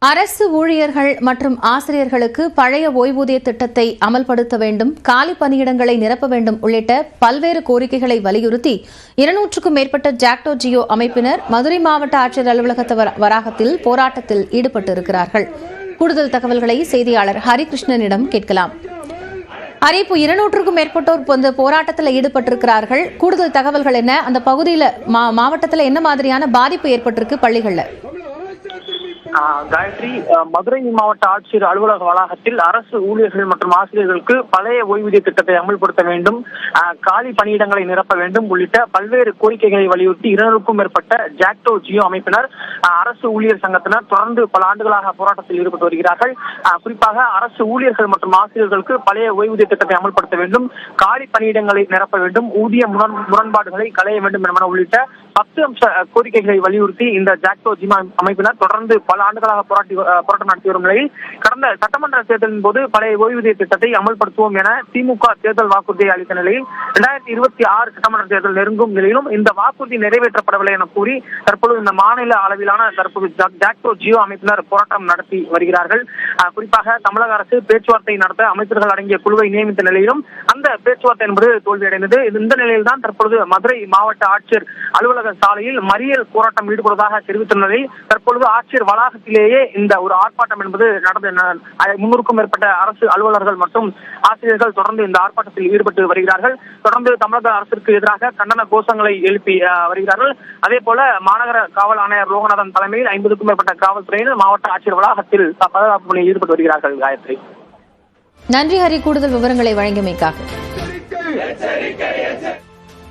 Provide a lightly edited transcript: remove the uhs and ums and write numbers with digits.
அரசு ஊழியர்கள் மற்றும் ஆசிரியர்களுக்கு பழைய ஓய்வூதிய திட்டத்தை அமல்படுத்த வேண்டும், காலி பணியிடங்களை நிரப்ப வேண்டும் உள்ளிட்ட பல்வேறு கோரிக்கைகளை வலியுறுத்தி 200க்கும் மேற்பட்ட ஜாக்டோ ஜியோ அமைப்பினர் மதுரை மாவட்ட ஆட்சியர் அலுவலக வளாகத்தில் போராட்டத்தில் ஈடுபட்டிருக்கிறார்கள். கூடுதல் தகவல்களை செய்தியாளர் ஹரிகிருஷ்ணனிடம் கேட்கலாம். ஹரி, இப்போ 200க்கும் மேற்பட்டோர் போராட்டத்தில் ஈடுபட்டிருக்கிறார்கள். கூடுதல் தகவல்கள் என்ன? அந்த பகுதியில் மாவட்டத்தில் என்ன மாதிரியான பாதிப்பு ஏற்பட்டிருக்கு பள்ளிகள்ல? காயத்ரி, மதுரை மாவட்ட ஆட்சியர் அலுவலக வளாகத்தில் அரசு ஊழியர்கள் மற்றும் ஆசிரியர்களுக்கு பழைய ஓய்வூதிய திட்டத்தை அமல்படுத்த வேண்டும், காலி பணியிடங்களை நிரப்ப வேண்டும் உள்ளிட்ட பல்வேறு கோரிக்கைகளை வலியுறுத்தி 200க்கும் மேற்பட்ட ஜாக்டோ ஜியோ அமைப்பினர், அரசு ஊழியர் சங்கத்தினர் தொடர்ந்து பல ஆண்டுகளாக போராட்டத்தில் ஈடுபட்டு வருகிறார்கள். குறிப்பாக அரசு ஊழியர்கள் மற்றும் ஆசிரியர்களுக்கு பழைய ஓய்வூதிய திட்டத்தை அமல்படுத்த வேண்டும், காலி பணியிடங்களை நிரப்ப வேண்டும், ஊதிய முரண்பாடுகளை களைய வேண்டும் என உள்ளிட்ட 10 அம்ச கோரிக்கைகளை வலியுறுத்தி இந்த ஜாக்டோ ஜியோ அமைப்பினர் தொடர்ந்து பல ஆண்டுகளாக போராட்டம் நடத்தி வரும் நிலையில் கடந்த சட்டமன்ற தேர்தலின் போது பழைய ஓய்வூதிய திட்டத்தை அமல்படுத்துவோம் என திமுக தேர்தல் வாக்குறுதியை அளித்த நிலையில் 2026 சட்டமன்ற தேர்தல் நெருங்கும் நிலையிலும் இந்த வாக்குறுதி நிறைவேற்றப்படவில்லை என கூறி தற்பொழுது இந்த மாநில அளவிலான தற்போது ஜாக்டோ ஜியோ அமைப்பினர் போராட்டம் நடத்தி வருகிறார்கள். குறிப்பாக தமிழக அரசு பேச்சுவார்த்தை நடத்த அமைச்சர்கள் அடங்கிய குழுவை நியமித்த நிலையிலும் அந்த பேச்சுவார்த்தை என்பது தோல்வியடைந்தது. இந்த நிலையில்தான் தற்பொழுது மதுரை மாவட்ட ஆட்சியர் அலுவலக சாலையில் மறியல் போராட்டம் ஈடுபடுவதாக தெரிவித்த நிலையில் தற்பொழுது ஆட்சியர் வளாகத்திலேயே இந்த ஒரு ஆர்ப்பாட்டம் என்பது நடந்து 300க்கும் மேற்பட்ட அரசு அலுவலர்கள் மற்றும் ஆசிரியர்கள் தொடர்ந்து இந்த ஆர்ப்பாட்டத்தில் ஈடுபட்டு வருகிறார்கள். தொடர்ந்து தமிழக அரசிற்கு எதிராக கண்டன கோஷங்களை எழுப்பி வருகிறார்கள். அதே போல மாநகர காவல் ஆணையர் லோகநாதன் தலைமையில் 50க்கும் மேற்பட்ட காவல்துறையினர் மாவட்ட ஆட்சியர் வளாகத்தில் பாதுகாப்பு பணியில் ஈடுபட்டு வருகிறார்கள். காயத்ரி, நன்றி ஹரி, கூடுதல் விவரங்களை வழங்கியமைக்காக.